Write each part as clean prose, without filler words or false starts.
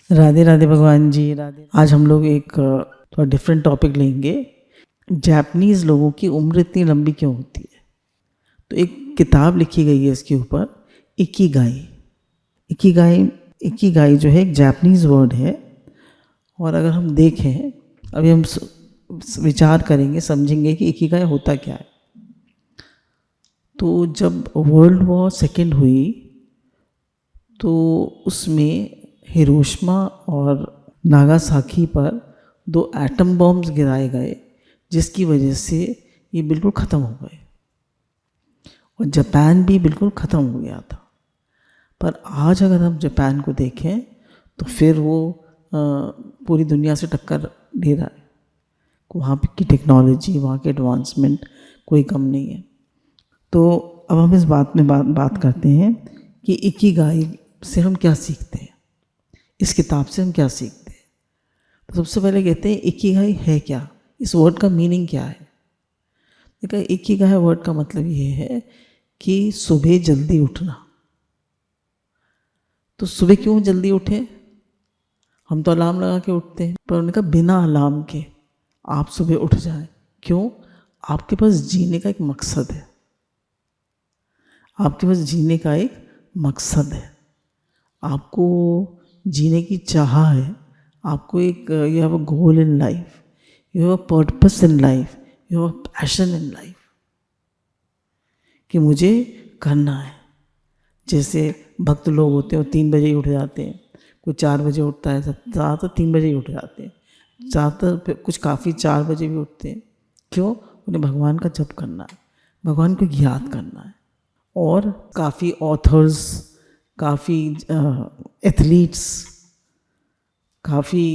राधे राधे भगवान जी, राधे। आज हम लोग एक थोड़ा डिफरेंट टॉपिक लेंगे। जापानीज़ लोगों की उम्र इतनी लंबी क्यों होती है? तो एक किताब लिखी गई है इसके ऊपर, इकिगाई। इकिगाई जो है एक जापानीज़ वर्ड है। और अगर हम देखें, अभी हम विचार करेंगे, समझेंगे कि इकिगाई होता क्या है। तो जब वर्ल्ड वॉर सेकेंड हुई तो उसमें हिरोशिमा और नागासाकी पर 2 एटम बॉम्ब्स गिराए गए, जिसकी वजह से ये बिल्कुल ख़त्म हो गए और जापान भी बिल्कुल ख़त्म हो गया था। पर आज अगर हम जापान को देखें तो फिर वो पूरी दुनिया से टक्कर दे रहा है। वहाँ की टेक्नोलॉजी, वहाँ के एडवांसमेंट कोई कम नहीं है। तो अब हम इस बात में बात करते हैं कि इकिगाई से हम क्या सीखते हैं, इस किताब से हम क्या सीखते हैं। तो सबसे पहले कहते हैं इकिगाई है क्या, इस वर्ड का मीनिंग क्या है। देखा, इकिगाई वर्ड का मतलब ये है कि सुबह जल्दी उठना। तो सुबह क्यों जल्दी उठे? हम तो अलार्म लगा के उठते हैं, पर उन्होंने कहा बिना अलार्म के आप सुबह उठ जाएं। क्यों? आपके पास जीने का एक मकसद है, आपके पास जीने का एक मकसद है, आपको जीने की चाह है, आपको एक you have a goal in life, you have a purpose in life, you have a passion in life कि मुझे करना है। जैसे भक्त लोग होते हैं वो 3 बजे ही उठ जाते हैं, कोई 4 बजे उठता है, ज़्यादातर 3 बजे ही उठ जाते हैं, ज़्यादातर कुछ काफ़ी 4 बजे भी उठते हैं। क्यों? उन्हें भगवान का जप करना है, भगवान को याद करना है। और काफ़ी ऑथर्स, काफ़ी एथलीट्स, काफ़ी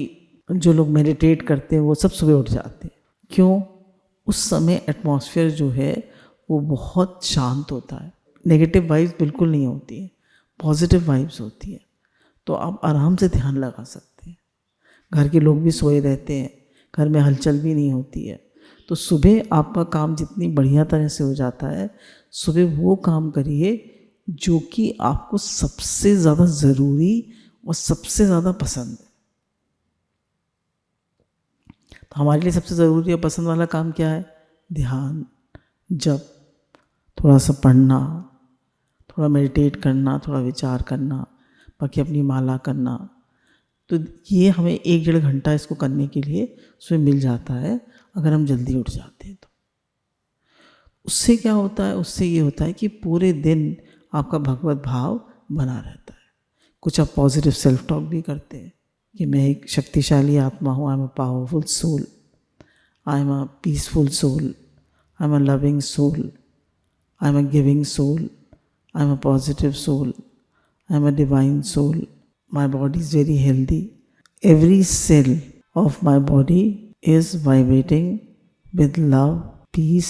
जो लोग मेडिटेट करते हैं वो सब सुबह उठ जाते हैं। क्यों? उस समय एटमॉस्फेयर जो है वो बहुत शांत होता है, नेगेटिव वाइब्स बिल्कुल नहीं होती है, पॉजिटिव वाइब्स होती है। तो आप आराम से ध्यान लगा सकते हैं। घर के लोग भी सोए रहते हैं, घर में हलचल भी नहीं होती है। तो सुबह आपका काम जितनी बढ़िया तरह से हो जाता है, सुबह वो काम करिए जो कि आपको सबसे ज़्यादा ज़रूरी और सबसे ज़्यादा पसंद है। तो हमारे लिए सबसे ज़रूरी और पसंद वाला काम क्या है? ध्यान, जप, थोड़ा सा पढ़ना, थोड़ा मेडिटेट करना, थोड़ा विचार करना, बाकी अपनी माला करना। तो ये हमें 1-1.5 घंटा इसको करने के लिए सुबह मिल जाता है अगर हम जल्दी उठ जाते हैं तो। उससे क्या होता है? उससे ये होता है कि पूरे दिन आपका भगवत भाव बना रहता है। कुछ आप पॉजिटिव सेल्फ टॉक भी करते हैं कि मैं एक शक्तिशाली आत्मा हूँ, I am a powerful soul, I am a peaceful soul, I am a loving soul, I am a giving soul, I am a positive soul, I am a divine soul, my body is very healthy, every cell of my body is vibrating with love, peace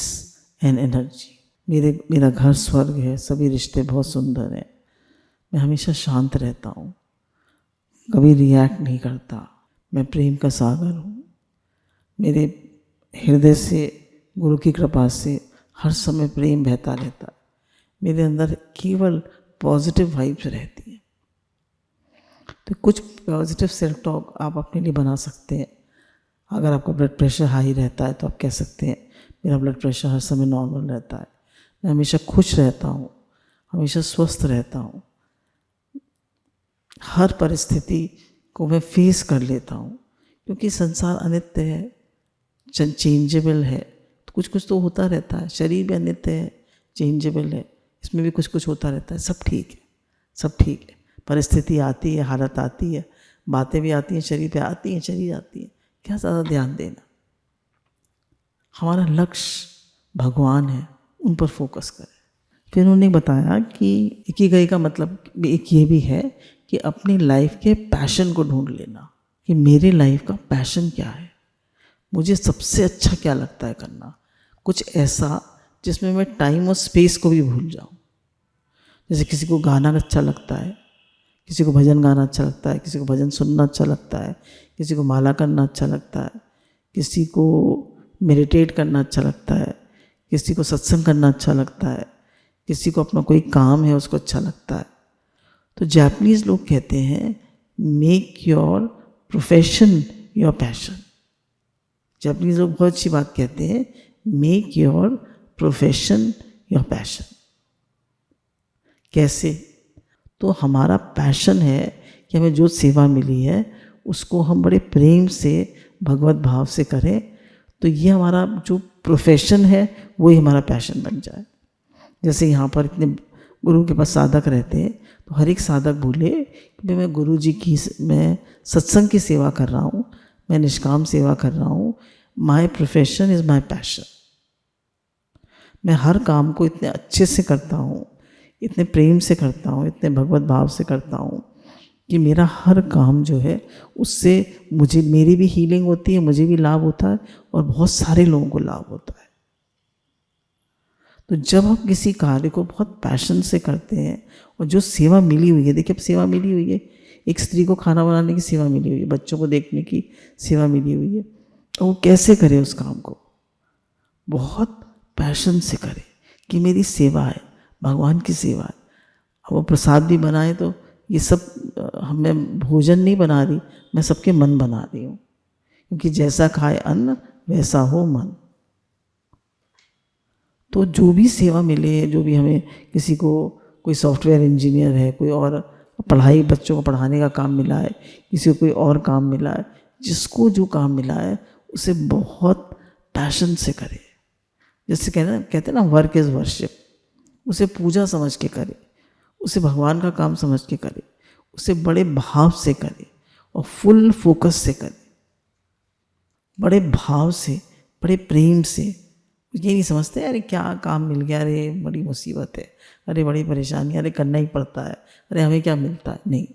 and energy. मेरा घर स्वर्ग है, सभी रिश्ते बहुत सुंदर हैं, मैं हमेशा शांत रहता हूँ, कभी रिएक्ट नहीं करता, मैं प्रेम का सागर हूँ, मेरे हृदय से गुरु की कृपा से हर समय प्रेम बहता रहता है, मेरे अंदर केवल पॉजिटिव वाइब्स रहती हैं। तो कुछ पॉजिटिव सेल्फ टॉक आप अपने लिए बना सकते हैं। अगर आपका ब्लड प्रेशर हाई रहता है तो आप कह सकते हैं मेरा ब्लड प्रेशर हर समय नॉर्मल रहता है, मैं हमेशा खुश रहता हूँ, हमेशा स्वस्थ रहता हूँ, हर परिस्थिति को मैं फेस कर लेता हूँ, क्योंकि संसार अनित्य है, चेंजेबल है। तो कुछ तो होता रहता है, शरीर भी अनित्य है, चेंजेबल है, इसमें भी कुछ होता रहता है। सब ठीक है, सब ठीक है। परिस्थिति आती है, हालत आती है, बातें भी आती हैं, शरीर पे आती हैं, शरीर आती है, क्या ज़्यादा ध्यान देना। हमारा लक्ष्य भगवान है, उन पर फोकस करें। फिर उन्होंने बताया कि इकिगाई का मतलब एक ये भी है कि अपनी लाइफ के पैशन को ढूंढ लेना कि मेरे लाइफ का पैशन क्या है, मुझे सबसे अच्छा क्या लगता है करना, कुछ ऐसा जिसमें मैं टाइम और स्पेस को भी भूल जाऊं। जैसे किसी को गाना अच्छा लगता है, किसी को भजन गाना अच्छा लगता है, किसी को भजन सुनना अच्छा लगता है, किसी को माला करना अच्छा लगता है, किसी को मेडिटेट करना अच्छा लगता है, किसी को सत्संग करना अच्छा लगता है, किसी को अपना कोई काम है उसको अच्छा लगता है। तो जापानीज़ लोग कहते हैं make your profession your passion. Japanese लोग बहुत अच्छी बात कहते हैं, make your profession your passion. कैसे? तो हमारा पैशन है कि हमें जो सेवा मिली है उसको हम बड़े प्रेम से भगवत भाव से करें, तो ये हमारा जो प्रोफेशन है वही हमारा पैशन बन जाए। जैसे यहाँ पर इतने गुरु के पास साधक रहते हैं, तो हर एक साधक बोले कि मैं गुरु जी की, मैं सत्संग की सेवा कर रहा हूँ, मैं निष्काम सेवा कर रहा हूँ, my profession is my passion. मैं हर काम को इतने अच्छे से करता हूँ, इतने प्रेम से करता हूँ, इतने भगवत भाव से करता हूँ कि मेरा हर काम जो है उससे मुझे, मेरी भी हीलिंग होती है, मुझे भी लाभ होता है और बहुत सारे लोगों को लाभ होता है। तो जब हम किसी कार्य को बहुत पैशन से करते हैं और जो सेवा मिली हुई है, देखिए अब सेवा मिली हुई है, एक स्त्री को खाना बनाने की सेवा मिली हुई है, बच्चों को देखने की सेवा मिली हुई है, तो वो कैसे करे उस काम को? बहुत पैशन से करे कि मेरी सेवा है, भगवान की सेवा है। अब वो प्रसाद भी बनाए तो ये सब मैं भोजन नहीं बना रही, मैं सबके मन बना रही हूँ, क्योंकि जैसा खाए अन्न वैसा हो मन। तो जो भी सेवा मिले, जो भी हमें, किसी को कोई सॉफ्टवेयर इंजीनियर है, कोई और पढ़ाई, बच्चों को पढ़ाने का काम मिला है, किसी को कोई और काम मिला है, जिसको जो काम मिला है उसे बहुत पैशन से करे। जैसे कहते हैं ना, वर्क इज़ वर्शिप। उसे पूजा समझ के करे, उसे भगवान का काम समझ के करे, उसे बड़े भाव से करे और फुल फोकस से करे, बड़े भाव से, बड़े प्रेम से। ये नहीं समझते अरे क्या काम मिल गया, अरे बड़ी मुसीबत है, अरे बड़ी परेशानी, अरे करना ही पड़ता है, अरे हमें क्या मिलता है। नहीं,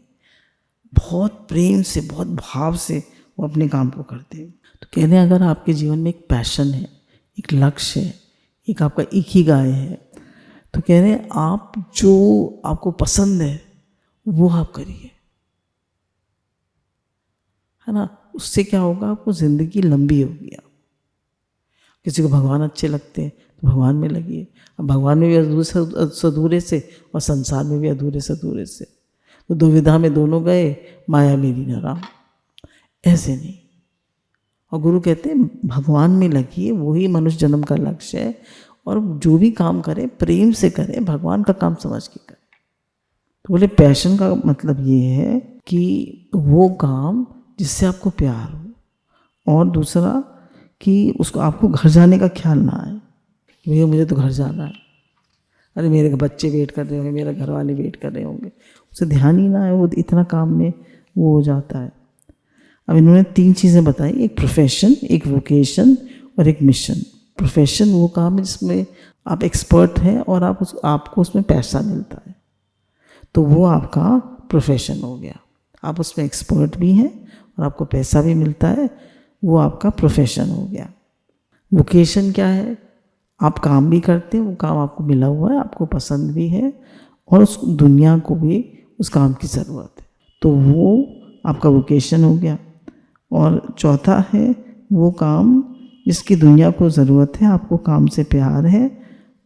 बहुत प्रेम से, बहुत भाव से वो अपने काम को करते हैं। तो कह रहे हैं अगर आपके जीवन में एक पैशन है, एक लक्ष्य है, एक आपका इकिगाई है, तो कह रहे हैं आप जो आपको पसंद है वो आप करिए, है ना। उससे क्या होगा, आपको ज़िंदगी लंबी होगी। आप किसी को भगवान अच्छे लगते हैं तो भगवान में लगिए, अब भगवान में भी अधूरे से और संसार में भी अधूरे से, तो दुविधा में दोनों गए, माया मेरी न राम। ऐसे नहीं। और गुरु कहते हैं भगवान में लगिए, वही मनुष्य जन्म का लक्ष्य है, और जो भी काम करें प्रेम से करें, भगवान का काम समझ के करें। तो बोले पैशन का मतलब ये है कि वो काम जिससे आपको प्यार हो, और दूसरा कि उसको, आपको घर जाने का ख्याल ना आए कि भैया मुझे तो घर जाना है, अरे मेरे बच्चे वेट कर रहे होंगे, मेरे घर वाले वेट कर रहे होंगे, उसे ध्यान ही ना आए, वो इतना काम में वो हो जाता है। अब इन्होंने 3 चीज़ें बताई, एक प्रोफेशन, एक वोकेशन और एक मिशन। प्रोफेशन वो काम है जिसमें आप एक्सपर्ट हैं और आपको उसमें पैसा मिलता है, तो वो आपका प्रोफेशन हो गया। आप उसमें एक्सपर्ट भी हैं और आपको पैसा भी मिलता है, वो आपका प्रोफेशन हो गया। वोकेशन क्या है, आप काम भी करते हैं, वो काम आपको मिला हुआ है, आपको पसंद भी है और उस दुनिया को भी उस काम की ज़रूरत है, तो वो आपका वोकेशन हो गया। और चौथा है वो काम जिसकी दुनिया को ज़रूरत है, आपको काम से प्यार है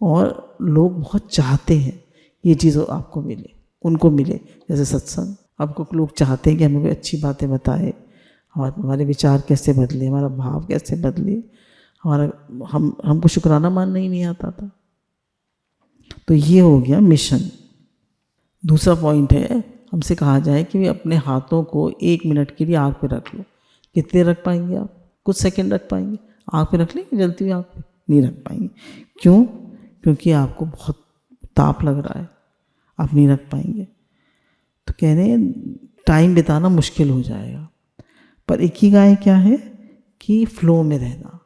और लोग बहुत चाहते हैं ये चीज़ आपको मिले, उनको मिले। जैसे सत्संग, आपको लोग चाहते हैं कि हमें कोई अच्छी बातें बताए, हमारे विचार कैसे बदले, हमारा भाव कैसे बदले, हमको शुक्राना मानना ही नहीं आता था। तो ये हो गया मिशन। दूसरा पॉइंट है, हमसे कहा जाए कि वे अपने हाथों को 1 मिनट के लिए आग पे रख लो। कितने रख पाएंगे आप? कुछ सेकंड रख पाएंगे? आग पे रख लेंगे जलती हुई आग पे? नहीं रख पाएंगे। क्यों? क्योंकि आपको बहुत ताप लग रहा है, आप नहीं रख पाएंगे। तो कह रहे हैं टाइम बिताना मुश्किल हो जाएगा। पर इकिगाई क्या है कि फ्लो में रहना,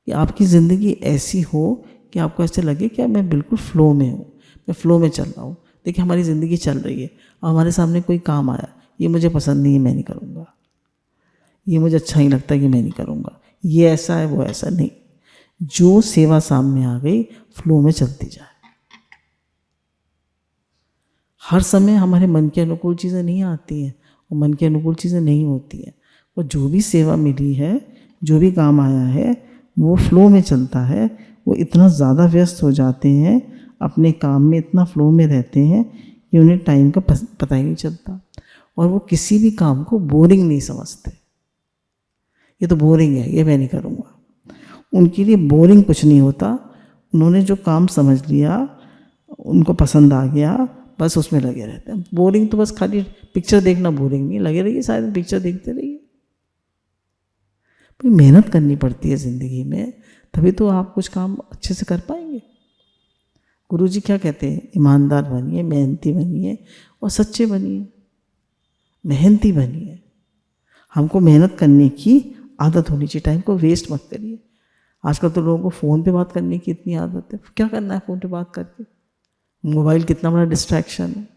कि आपकी ज़िंदगी ऐसी हो कि आपको ऐसे लगे कि मैं बिल्कुल फ्लो में हूँ, मैं फ्लो में चल रहा हूँ। देखिए हमारी ज़िंदगी चल रही है और हमारे सामने कोई काम आया, ये मुझे पसंद नहीं है, मैं नहीं करूँगा, ये मुझे अच्छा नहीं लगता कि मैं नहीं करूँगा, ये ऐसा है वो ऐसा नहीं। जो सेवा सामने आ गई, फ्लो में चलती जाए। हर समय हमारे मन के अनुकूल चीज़ें नहीं आती हैं और मन के अनुकूल चीज़ें नहीं होती हैं। और जो भी सेवा मिली है, जो भी काम आया है, वो फ्लो में चलता है। वो इतना ज़्यादा व्यस्त हो जाते हैं अपने काम में, इतना फ्लो में रहते हैं कि उन्हें टाइम का पता ही नहीं चलता। और वो किसी भी काम को बोरिंग नहीं समझते। ये तो बोरिंग है, ये मैं नहीं करूँगा। उनके लिए बोरिंग कुछ नहीं होता। उन्होंने जो काम समझ लिया, उनको पसंद आ गया, बस उसमें लगे रहते हैं। बोरिंग तो बस खाली पिक्चर देखना बोरिंग नहीं, लगे रहिए शायद पिक्चर देखते रहिए। भाई मेहनत करनी पड़ती है ज़िंदगी में, तभी तो आप कुछ काम अच्छे से कर पाएंगे। गुरुजी क्या कहते हैं? ईमानदार बनिए, मेहनती बनिए और सच्चे बनिए, मेहनती बनिए। हमको मेहनत करने की आदत होनी चाहिए, टाइम को वेस्ट मत करिए। आजकल तो लोगों को फ़ोन पे बात करने की इतनी आदत है, क्या करना है फ़ोन पे बात करके? मोबाइल कितना बड़ा डिस्ट्रैक्शन है।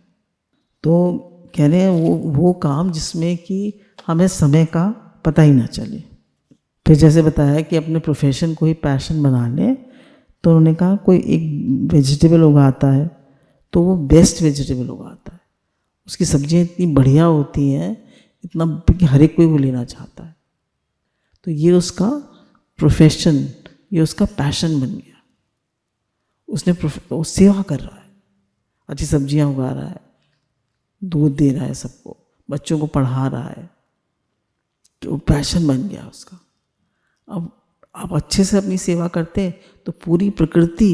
तो कह रहे हैं वो काम जिसमें कि हमें समय का पता ही ना चले। फिर जैसे बताया कि अपने प्रोफेशन को ही पैशन बना लें, तो उन्होंने कहा कोई एक वेजिटेबल उगाता है तो वो बेस्ट वेजिटेबल उगाता है, उसकी सब्जियां इतनी बढ़िया होती हैं, इतना कि हर एक कोई वो लेना चाहता है। तो ये उसका प्रोफेशन, ये उसका पैशन बन गया। उसने वो सेवा कर रहा है, अच्छी सब्जियां उगा रहा है, दूध दे रहा है सबको, बच्चों को पढ़ा रहा है, तो पैशन बन गया उसका। अब आप अच्छे से अपनी सेवा करते हैं तो पूरी प्रकृति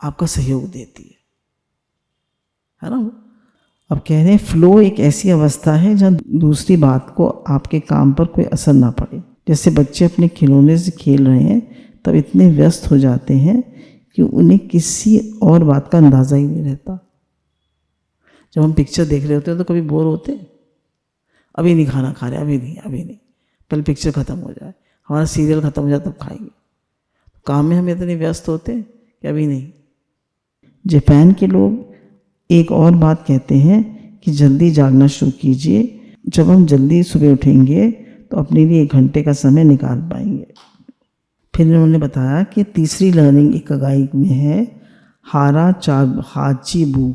आपका सहयोग देती है ना। अब कह रहे हैं फ्लो एक ऐसी अवस्था है जहाँ दूसरी बात को आपके काम पर कोई असर ना पड़े। जैसे बच्चे अपने खिलौने से खेल रहे हैं तब इतने व्यस्त हो जाते हैं कि उन्हें किसी और बात का अंदाज़ा ही नहीं रहता। जब हम पिक्चर देख रहे होते हैं तो कभी बोर होते हैं? अभी नहीं खाना खा रहे, अभी नहीं, पहले पिक्चर ख़त्म हो जाए, हमारा सीरियल ख़त्म हो जाए तब खाएंगे। काम में हम इतने व्यस्त होते हैं कि अभी नहीं। जापान के लोग एक और बात कहते हैं कि जल्दी जागना शुरू कीजिए। जब हम जल्दी सुबह उठेंगे तो अपने लिए 1 घंटे का समय निकाल पाएंगे। फिर उन्होंने बताया कि तीसरी लर्निंग इकिगाई में है हारा हाजीबू।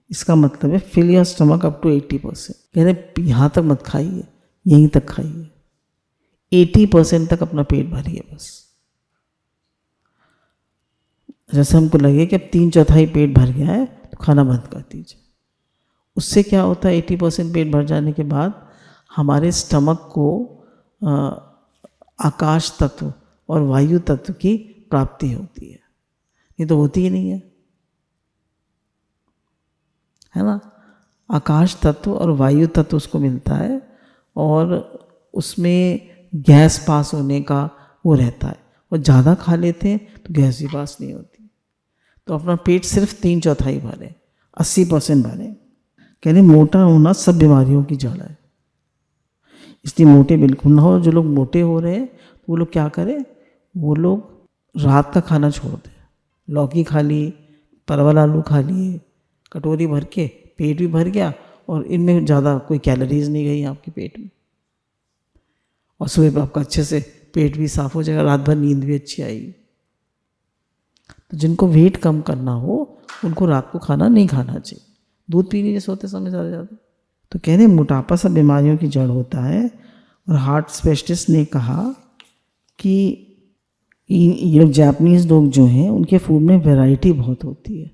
इसका मतलब है fill your stomach up to 80%। कह रहे यहाँ तक मत खाइए, यहीं तक खाइए, 80% तक अपना पेट भरिए बस। जैसे हमको लगे कि अब 3/4 पेट भर गया है तो खाना बंद कर दीजिए। उससे क्या होता है, 80% पेट भर जाने के बाद हमारे स्टमक को आकाश तत्व और वायु तत्व की प्राप्ति होती है, नहीं तो होती ही नहीं है ना। आकाश तत्व और वायु तत्व उसको मिलता है और उसमें गैस पास होने का वो रहता है। और ज़्यादा खा लेते हैं तो गैस भी पास नहीं होती। तो अपना पेट सिर्फ 3/4 भरे, 80% भरे। कह रहे मोटा होना सब बीमारियों की जड़ है, इसलिए मोटे बिल्कुल ना हो। जो लोग मोटे हो रहे हैं वो लोग क्या करें, वो लोग रात का खाना छोड़ दें, लौकी खा ली, परवल आलू खा लिए, कटोरी भर के, पेट भी भर गया और इनमें ज़्यादा कोई कैलोरीज नहीं गई आपके पेट में, और सुबह पर आपका अच्छे से पेट भी साफ हो जाएगा, रात भर नींद भी अच्छी आएगी। तो जिनको वेट कम करना हो उनको रात को खाना नहीं खाना चाहिए, दूध पी लीजिए सोते समय ज़्यादा। तो कह रहे मोटापा सब बीमारियों की जड़ होता है। और हार्ट स्पेशलिस्ट ने कहा कि ये लोग जापानीज़ लोग जो हैं उनके फूड में वैरायटी बहुत होती है।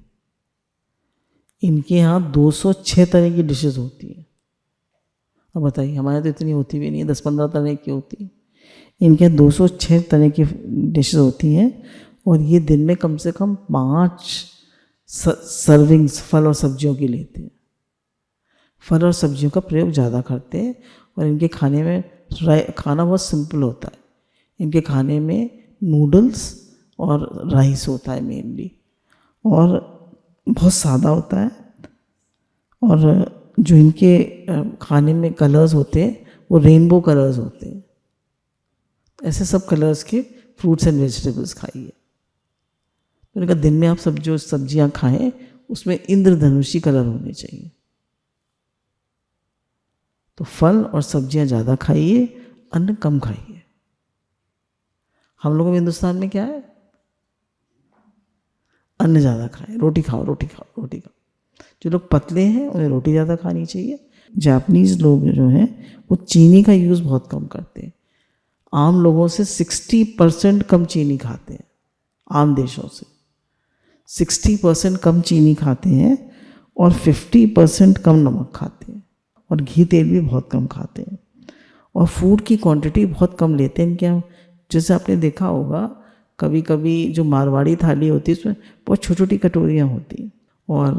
इनके यहाँ 206 तरह की डिशेस होती है। अब बताइए, हमारे तो इतनी होती भी नहीं है, 10-15 तरह की होती है। इनके 206 तरह की डिशेस होती हैं और ये दिन में कम से कम 5 सर्विंग्स फल और सब्जियों की लेते हैं। फल और सब्जियों का प्रयोग ज़्यादा करते हैं और इनके खाने में खाना बहुत सिंपल होता है। इनके खाने में नूडल्स और राइस होता है मेनली, और बहुत सादा होता है। और जो इनके खाने में कलर्स होते हैं वो रेनबो कलर्स होते हैं। ऐसे सब कलर्स के फ्रूट्स एंड वेजिटेबल्स खाइए। तो उनका दिन में आप सब जो सब्जियां खाएं उसमें इंद्रधनुषी कलर होने चाहिए। तो फल और सब्जियां ज़्यादा खाइए, अन्न कम खाइए। हम लोगों में हिंदुस्तान में क्या है, अन्न ज़्यादा खाएं, रोटी खाओ। जो लोग पतले हैं उन्हें रोटी ज़्यादा खानी चाहिए। जापानीज़ लोग जो हैं वो चीनी का यूज़ बहुत कम करते हैं। आम लोगों से 60% कम चीनी खाते हैं। आम देशों से 60% कम चीनी खाते हैं और 50% कम नमक खाते हैं। और घी तेल भी बहुत कम खाते हैं और फूड की क्वांटिटी बहुत कम लेते हैं। क्या जैसे आपने देखा होगा कभी कभी जो मारवाड़ी थाली होती है उसमें बहुत छोटी छोटी कटोरियाँ होती हैं और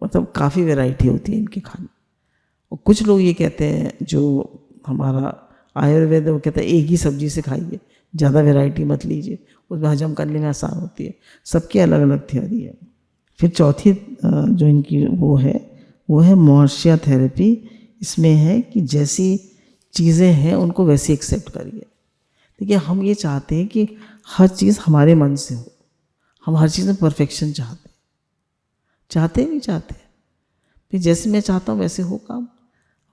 मतलब काफ़ी वैरायटी होती है इनके खाने। और कुछ लोग ये कहते हैं जो हमारा आयुर्वेद वो कहता है एक ही सब्जी से खाइए, ज़्यादा वैरायटी मत लीजिए, उसमें हजम करने में आसान होती है। सबकी अलग अलग थ्योरी है। फिर चौथी जो इनकी वो है मोर्शिया थेरेपी। इसमें है कि जैसी चीज़ें हैं उनको वैसे एक्सेप्ट करिए। देखिए हम ये चाहते हैं कि हर चीज़ हमारे मन से हो, हम हर चीज़ में परफेक्शन चाहते नहीं चाहते। फिर जैसे मैं चाहता हूँ वैसे हो काम,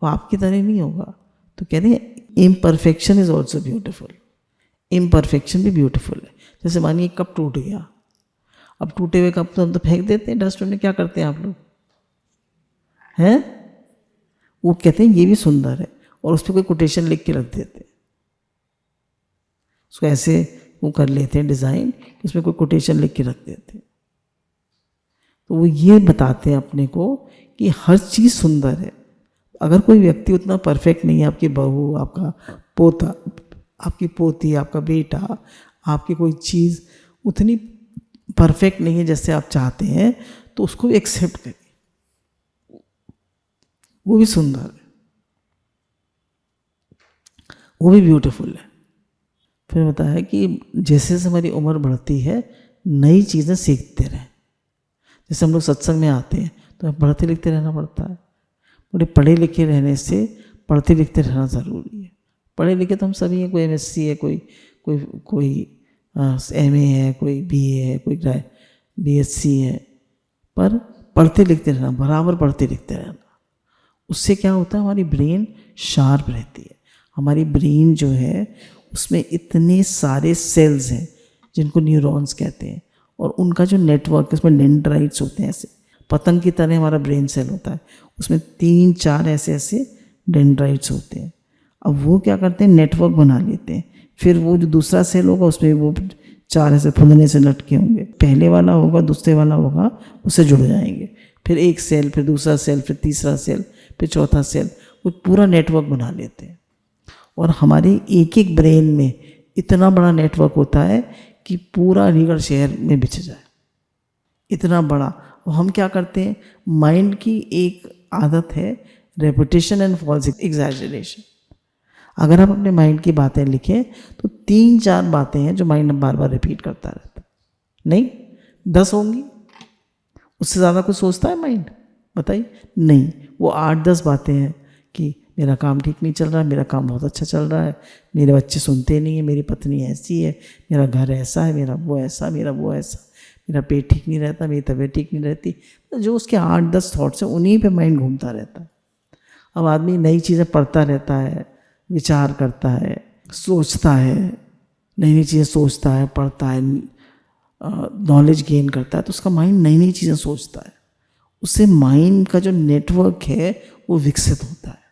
वो आपकी तरह नहीं होगा। तो कह रहे हैं imperfection is also beautiful, imperfection भी ब्यूटीफुल है। जैसे मानिए कप टूट गया, अब टूटे हुए कप तो हम तो फेंक देते हैं डस्टबिन में। क्या करते हैं आप लोग हैं? वो कहते हैं ये भी सुंदर है और उस पर कोई कोटेशन लिख के रख देते हैं, उसको ऐसे वो कर लेते हैं डिज़ाइन, उसमें कोई कोटेशन लिख के रख देते हैं। तो वो ये बताते हैं अपने को कि हर चीज़ सुंदर है। अगर कोई व्यक्ति उतना परफेक्ट नहीं है, आपकी बहू, आपका पोता, आपकी पोती, आपका बेटा, आपकी कोई चीज़ उतनी परफेक्ट नहीं है जैसे आप चाहते हैं, तो उसको भी एक्सेप्ट करिए, वो भी सुंदर है, वो भी ब्यूटीफुल है। फिर बताया कि जैसे जैसे हमारी उम्र बढ़ती है नई चीज़ें सीखते रहें। जैसे हम लोग सत्संग में आते हैं तो हमें पढ़ते लिखते रहना पड़ता है। बड़े पढ़े लिखे रहने से पढ़ते लिखते रहना ज़रूरी है। पढ़े लिखे तो हम सभी हैं, कोई MSc है, कोई MA है, कोई BA है, कोई BSc है, पर पढ़ते लिखते रहना, बराबर पढ़ते लिखते रहना। उससे क्या होता है, हमारी ब्रेन शार्प रहती है। हमारी ब्रेन जो है उसमें इतने सारे सेल्स हैं जिनको न्यूरॉन्स कहते हैं, और उनका जो नेटवर्क है उसमें डेंड्राइट्स होते हैं। ऐसे पतंग की तरह हमारा ब्रेन सेल होता है, उसमें 3-4 ऐसे डेंड्राइट्स होते हैं। अब वो क्या करते हैं, नेटवर्क बना लेते हैं। फिर वो जो दूसरा सेल होगा उसमें वो 4 ऐसे फंदने से लटके होंगे, पहले वाला होगा, दूसरे वाला होगा, उससे जुड़ जाएंगे। फिर एक सेल, फिर दूसरा सेल, फिर तीसरा सेल, फिर चौथा सेल, वो पूरा नेटवर्क बना लेते हैं। और हमारे एक एक ब्रेन में इतना बड़ा नेटवर्क होता है कि पूरा अलीगढ़ शहर में बिछ जाए, इतना बड़ा। और हम क्या करते हैं, माइंड की एक आदत है रेपिटेशन एंड फॉल्स एग्जैजरेशन। अगर आप अपने माइंड की बातें लिखें तो 3-4 बातें हैं जो माइंड बार बार रिपीट करता रहता है, नहीं 10 होंगी, उससे ज़्यादा कुछ सोचता है माइंड, बताइए? नहीं, वो 8-10 बातें हैं कि मेरा काम ठीक नहीं चल रहा है, मेरा काम बहुत अच्छा चल रहा है, मेरे बच्चे सुनते नहीं हैं, मेरी पत्नी ऐसी है, मेरा घर ऐसा है, मेरा वो ऐसा, मेरा वो ऐसा, मेरा पेट ठीक नहीं रहता, मेरी तबीयत ठीक नहीं रहती। तो जो उसके 8-10 थॉट्स हैं उन्हीं पे माइंड घूमता रहता है। अब आदमी नई चीज़ें पढ़ता रहता है, विचार करता है, सोचता है, नई नई चीज़ें सोचता है, पढ़ता है, नॉलेज गेन करता है, तो उसका माइंड नई नई चीज़ें सोचता है, उससे माइंड का जो नेटवर्क है वो विकसित होता है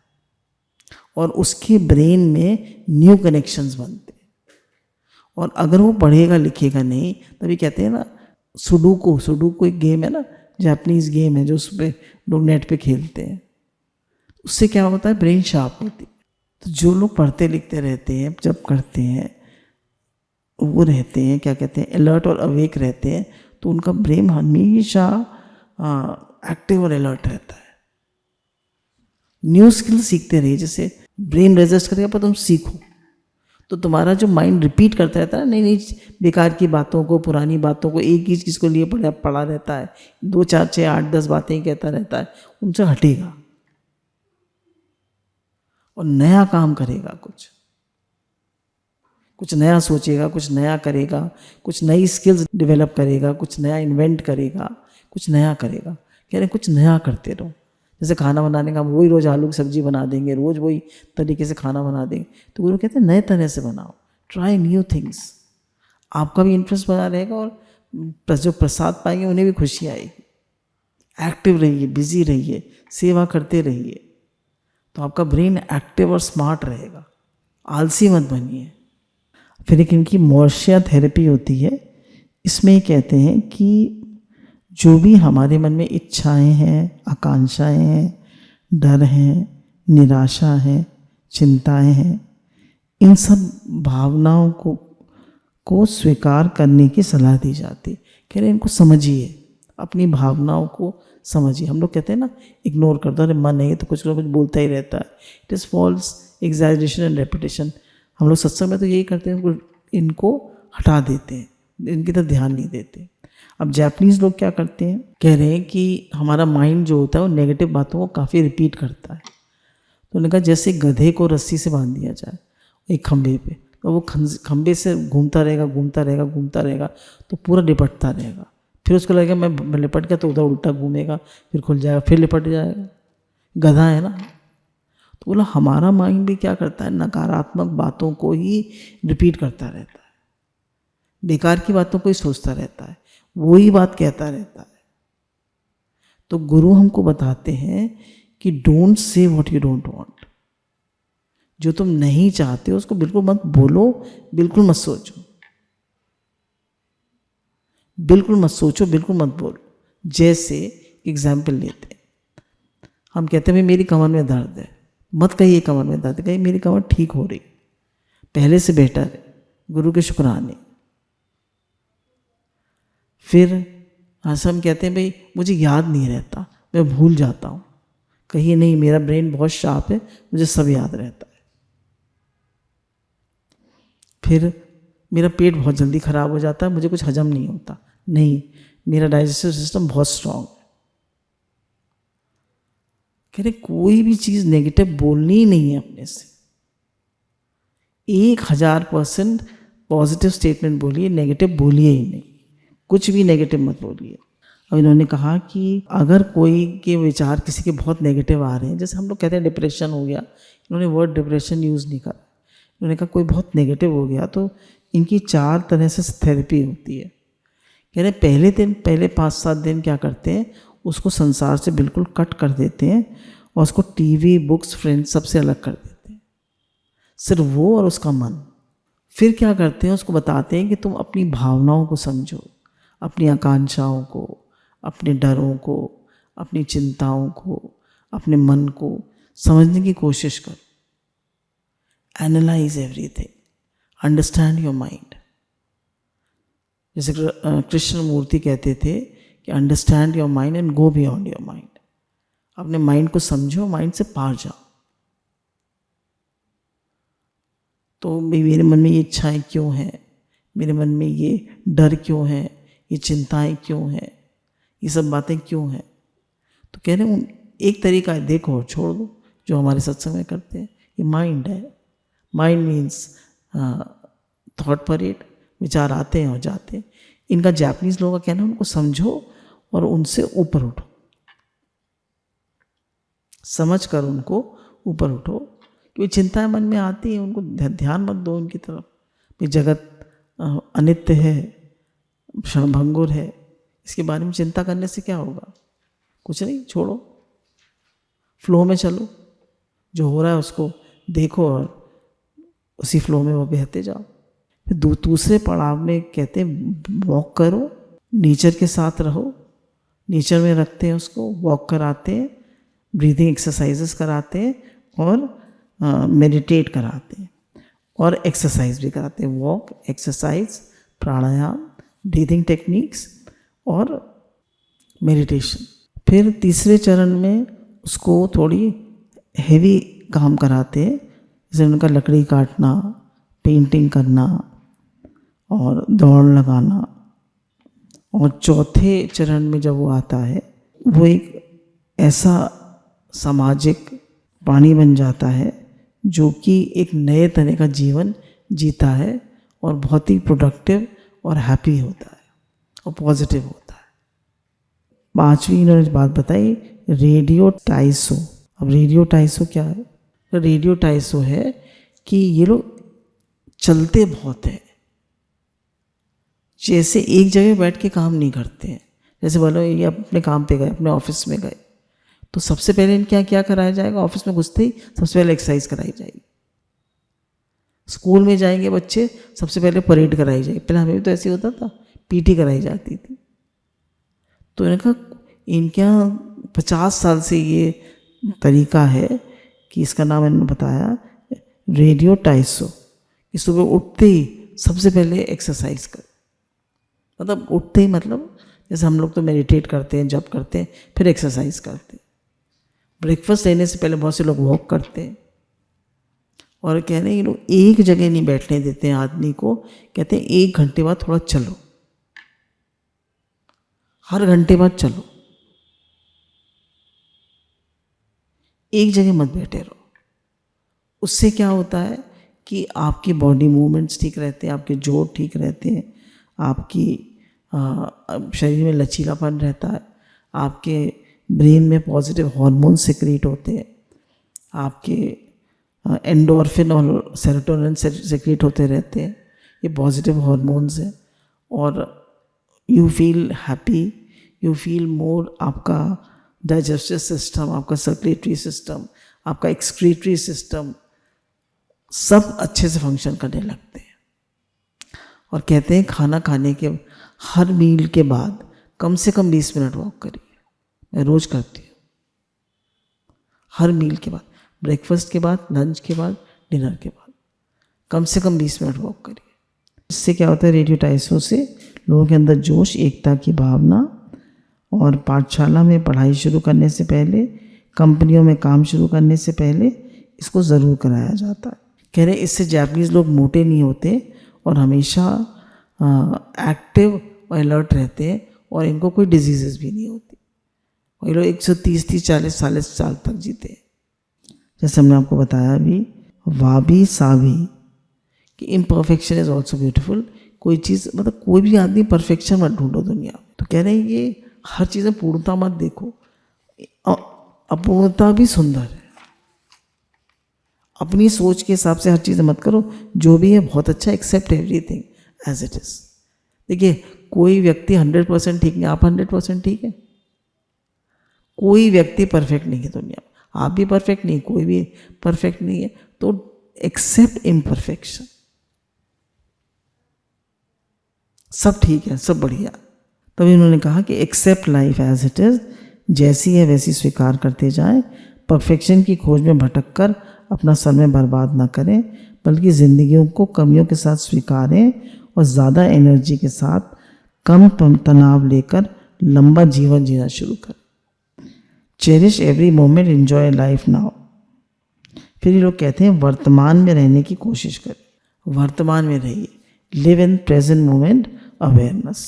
और उसके ब्रेन में न्यू कनेक्शंस बनते हैं। और अगर वो पढ़ेगा लिखेगा नहीं, तभी कहते हैं ना सुडोकू एक गेम है ना, जापानीज़ गेम है जो उस पर लोग नेट पे खेलते हैं, उससे क्या होता है, ब्रेन शार्प होती है। तो जो लोग पढ़ते लिखते रहते हैं, जब करते हैं वो रहते हैं, क्या कहते हैं, अलर्ट और अवेक रहते हैं, तो उनका ब्रेन हमेशा एक्टिव और अलर्ट रहता है। न्यू स्किल सीखते रहिए, जैसे ब्रेन रजिस्ट करेगा पर तुम सीखो, तो तुम्हारा जो माइंड रिपीट करता रहता है ना, नई नई बेकार की बातों को, पुरानी बातों को, एक ही चीज़ को लिए पड़ा रहता है, 2, 4, 6, 8, 10 बातें ही कहता रहता है, उनसे हटेगा और नया काम करेगा, कुछ नया सोचेगा, कुछ नया करेगा, कुछ नई स्किल्स डेवलप करेगा, कुछ नया इन्वेंट करेगा, कुछ नया करेगा। कह रहे कुछ नया करते रहो। जैसे खाना बनाने का, वही रोज़ आलू की सब्जी बना देंगे, रोज़ वही तरीके से खाना बना देंगे, तो गुरु कहते हैं नए तरह से बनाओ, ट्राई न्यू थिंग्स। आपका भी इंटरेस्ट बना रहेगा और जो प्रसाद पाएंगे उन्हें भी खुशी आएगी। एक्टिव रहिए, बिजी रहिए, सेवा करते रहिए, तो आपका ब्रेन एक्टिव और स्मार्ट रहेगा, आलसी मत बनिए। फिर एक इनकी मोर्शिया थेरेपी होती है। इसमें कहते हैं कि जो भी हमारे मन में इच्छाएं हैं, आकांक्षाएं हैं, डर है, निराशा है, चिंताएं हैं, इन सब भावनाओं को स्वीकार करने की सलाह दी जाती है। कह रहे इनको समझिए, अपनी भावनाओं को समझिए। हम लोग कहते हैं ना, इग्नोर कर दो, अरे मन है तो कुछ ना कुछ बोलता ही रहता है। It is false exaggeration and repetition. हम लोग सत्संग में तो यही करते हैं, इनको हटा देते हैं, इनकी तरफ ध्यान नहीं देते। अब जापानीज़ लोग क्या करते हैं, कह रहे हैं कि हमारा माइंड जो होता है वो नेगेटिव बातों को काफ़ी रिपीट करता है। तो उन्होंने कहा जैसे गधे को रस्सी से बांध दिया जाए एक खंभे पे, तो वो खंभे से घूमता रहेगा, तो पूरा लिपटता रहेगा। फिर उसको लगेगा मैं लिपट गया, तो उधर उल्टा घूमेगा, फिर खुल जाएगा, फिर लिपट जाएगा। गधा है ना। तो बोला हमारा माइंड भी क्या करता है, नकारात्मक बातों को ही रिपीट करता रहता है, बेकार की बातों को ही सोचता रहता है, वही बात कहता रहता है। तो गुरु हमको बताते हैं कि don't say what you don't want. जो तुम नहीं चाहते उसको बिल्कुल मत बोलो, बिल्कुल मत सोचो, बिल्कुल मत सोचो, बिल्कुल मत बोलो। जैसे एग्जाम्पल लेते हैं, हम कहते हैं मेरी कमर में दर्द है, मत कहिए कमर में दर्द, कहिए मेरी कमर ठीक हो रही, पहले से बेटर है, गुरु के शुक्राने। फिर ऐसा हम कहते हैं भाई मुझे याद नहीं रहता, मैं भूल जाता हूँ, कहिए नहीं मेरा ब्रेन बहुत शार्प है, मुझे सब याद रहता है। फिर मेरा पेट बहुत जल्दी ख़राब हो जाता है, मुझे कुछ हजम नहीं होता, नहीं मेरा डाइजेस्टिव सिस्टम बहुत स्ट्रांग है। कह रहे कोई भी चीज़ नेगेटिव बोलनी ही नहीं है अपने से, 1000% पॉजिटिव स्टेटमेंट बोलिए, नेगेटिव बोलिए ही नहीं, कुछ भी नेगेटिव मत बोलिए। अब इन्होंने कहा कि अगर कोई के विचार किसी के बहुत नेगेटिव आ रहे हैं, जैसे हम लोग कहते हैं डिप्रेशन हो गया, इन्होंने वर्ड डिप्रेशन यूज़ नहीं करा, इन्होंने कहा कोई बहुत नेगेटिव हो गया तो इनकी 4 तरह से थेरेपी होती है। कह रहे पहले 5-7 दिन क्या करते हैं, उसको संसार से बिल्कुल कट कर देते हैं और उसको टीवी, बुक्स, फ्रेंड्स सबसे अलग कर देते हैं, सिर्फ वो और उसका मन। फिर क्या करते हैं, उसको बताते हैं कि तुम अपनी भावनाओं को समझो, अपनी आकांक्षाओं को, अपने डरों को, अपनी चिंताओं को, अपने मन को समझने की कोशिश करो। Analyse everything, understand your mind. जैसे कृष्ण मूर्ति कहते थे कि understand your mind and go beyond your mind. अपने माइंड को समझो, माइंड से पार जाओ। तो मेरे मन में ये इच्छाएं क्यों हैं, मेरे मन में ये डर क्यों है, ये चिंताएं क्यों हैं, ये सब बातें क्यों हैं। तो कह रहे हैं एक तरीका है, देखो छोड़ दो जो हमारे सत्संग में करते हैं, ये माइंड है। माइंड मीन्स थॉट परेड, विचार आते हैं और जाते हैं। इनका जापानीज लोगों का कहना है उनको समझो और उनसे ऊपर उठो, समझ कर उनको ऊपर उठो। क्योंकि चिंताएं मन में आती हैं, उनको ध्यान मत दो उनकी तरफ। ये जगत अनित्य है, क्षणभंगुर है, इसके बारे में चिंता करने से क्या होगा, कुछ नहीं, छोड़ो, फ्लो में चलो, जो हो रहा है उसको देखो और उसी फ्लो में वो बहते जाओ। फिर दूसरे पड़ाव में कहते हैं वॉक करो, नेचर के साथ रहो, नेचर में रखते हैं उसको, वॉक कराते हैं, ब्रीदिंग एक्सरसाइजेस कराते हैं और मेडिटेट कराते हैं और एक्सरसाइज भी कराते हैं। वॉक, एक्सरसाइज, प्राणायाम, ब्रीदिंग टेक्निक्स और मेडिटेशन। फिर तीसरे चरण में उसको थोड़ी हेवी काम कराते हैं, जैसे उनका लकड़ी काटना, पेंटिंग करना और दौड़ लगाना। और चौथे चरण में जब वो आता है, वो एक ऐसा सामाजिक प्राणी बन जाता है जो कि एक नए तरह का जीवन जीता है और बहुत ही प्रोडक्टिव और हैप्पी होता है और पॉजिटिव होता है। 5वीं इन्होंने बात बताई, रेडियो टाइसो। अब रेडियो टाइसो क्या है? रेडियो टाइसो है कि ये लोग चलते बहुत हैं, जैसे एक जगह बैठ के काम नहीं करते हैं। जैसे बोलो ये अपने काम पे गए, अपने ऑफिस में गए, तो सबसे पहले इनके क्या कराया जाएगा, ऑफिस में घुसते ही सबसे पहले एक्सरसाइज कराई जाएगी। स्कूल में जाएंगे बच्चे, सबसे पहले परेड कराई जाएगी। पहले हमें भी तो ऐसे होता था, पीटी कराई जाती थी। तो इनका इनके यहाँ 50 साल से ये तरीका है कि इसका नाम मैंने बताया रेडियो टाइसो, कि सुबह उठते ही सबसे पहले एक्सरसाइज कर, मतलब उठते ही, मतलब जैसे हम लोग तो मेडिटेट करते हैं, जप करते हैं, फिर एक्सरसाइज करते हैं। ब्रेकफास्ट लेने से पहले बहुत से लोग वॉक करते हैं, और कह रहे हैं ये लोग एक जगह नहीं बैठने देते हैं आदमी को, कहते हैं 1 घंटे बाद थोड़ा चलो, हर घंटे बाद चलो, एक जगह मत बैठे रहो। उससे क्या होता है कि आपकी बॉडी मूवमेंट्स ठीक रहते हैं, आपके जोड़ ठीक रहते हैं, आपकी शरीर में लचीलापन रहता है, आपके ब्रेन में पॉजिटिव हार्मोन सिक्रीट होते हैं, आपके एंडोर्फिन और सेरोटोनिन सिक्रीट होते रहते हैं, ये पॉजिटिव हार्मोन्स हैं, और you feel happy, you feel more, आपका डाइजेस्टिव सिस्टम, आपका सर्कुलेटरी सिस्टम, आपका एक्सक्रीटरी सिस्टम सब अच्छे से फंक्शन करने लगते हैं। और कहते हैं खाना खाने के हर मील के बाद कम से कम 20 मिनट वॉक करिए। मैं रोज़ करती हूँ, हर मील के बाद, ब्रेकफास्ट के बाद, लंच के बाद, डिनर के बाद कम से कम 20 मिनट वॉक करिए। इससे क्या होता है, रेडियो टाइसो से लोगों के अंदर जोश, एकता की भावना, और पाठशाला में पढ़ाई शुरू करने से पहले, कंपनियों में काम शुरू करने से पहले इसको ज़रूर कराया जाता है। कह रहे इससे जापानीज़ लोग मोटे नहीं होते और हमेशा एक्टिव और अलर्ट रहते हैं, और इनको कोई डिजीज़ भी नहीं होती, और ये लोग 130-40 साल तक जीते हैं। जैसे हमने आपको बताया अभी, वाबी साबी कि इम्परफेक्शन इज़ ऑल्सो ब्यूटीफुल। कोई चीज़, मतलब कोई भी आदमी परफेक्शन मत ढूंढो दुनिया में। तो कह रहे हैं ये हर चीज़ में पूर्णता मत देखो, अपूर्णता भी सुंदर है। अपनी सोच के हिसाब से हर चीज़ मत करो, जो भी है बहुत अच्छा, accept everything as it is. देखिए कोई व्यक्ति 100% ठीक नहीं, आप 100% ठीक है। कोई व्यक्ति परफेक्ट नहीं है दुनिया में, आप भी परफेक्ट नहीं, कोई भी परफेक्ट नहीं है, तो एक्सेप्ट इम्परफेक्शन, सब ठीक है, सब बढ़िया। तभी उन्होंने कहा कि accept life as it is, जैसी है वैसी स्वीकार करते जाएं, परफेक्शन की खोज में भटक कर अपना समय बर्बाद ना करें, बल्कि ज़िंदगियों को कमियों के साथ स्वीकारें और ज़्यादा एनर्जी के साथ कम तनाव लेकर लंबा जीवन जीना शुरू करें। Cherish every moment, enjoy life now. फिर ये लोग कहते हैं वर्तमान में रहने की कोशिश करें, वर्तमान में रहिए, live in present moment awareness.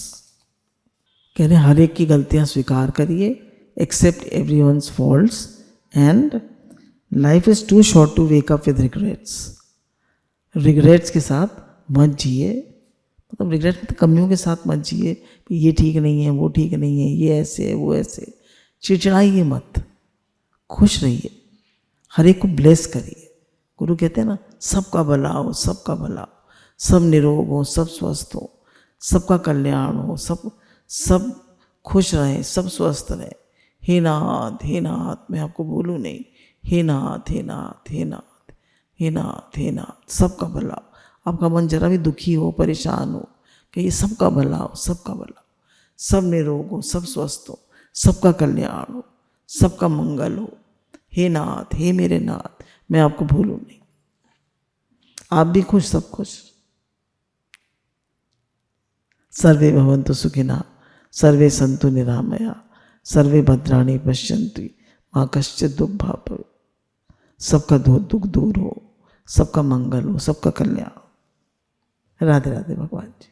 कह रहे हैं हर एक की गलतियां स्वीकार करिए, accept everyone's faults, and life is too short to wake up with regrets. Regrets के साथ मत जिए, मतलब रिग्रेट मतलब कमियों के साथ मत जिए, ये ठीक नहीं है, वो ठीक नहीं है, ये ऐसे है, वो ऐसे। चिड़चिड़ाइए मत, खुश रहिए, हर एक को ब्लेस करिए। गुरु कहते हैं ना, सबका भला हो, सबका भला हो, सब निरोग हो, सब स्वस्थ हो, सबका कल्याण हो, सब खुश रहें, सब स्वस्थ रहें। हे नाथ, हे नाथ, मैं आपको बोलूँ नहीं, हे नाथ, हे नाथ, हे नाथ, हे नाथ, हे नाथ, सबका भला हो। आपका मन जरा भी दुखी हो, परेशान हो, कहिए सबका भला हो, सबका भला हो, सब निरोग हो, सब स्वस्थ हो, सबका कल्याण हो, सबका मंगल हो। हे नाथ, हे मेरे नाथ, मैं आपको भूलूं नहीं। आप भी खुश, सब खुश। सर्वे भवन्तु सुखिनः, सर्वे सन्तु निरामया, सर्वे भद्राणि पश्यन्तु मा कश्चित् दुःखभाग् भवेत्। सबका दुख दूर हो, सबका मंगल हो, सबका कल्याण हो। राधे राधे भगवान जी।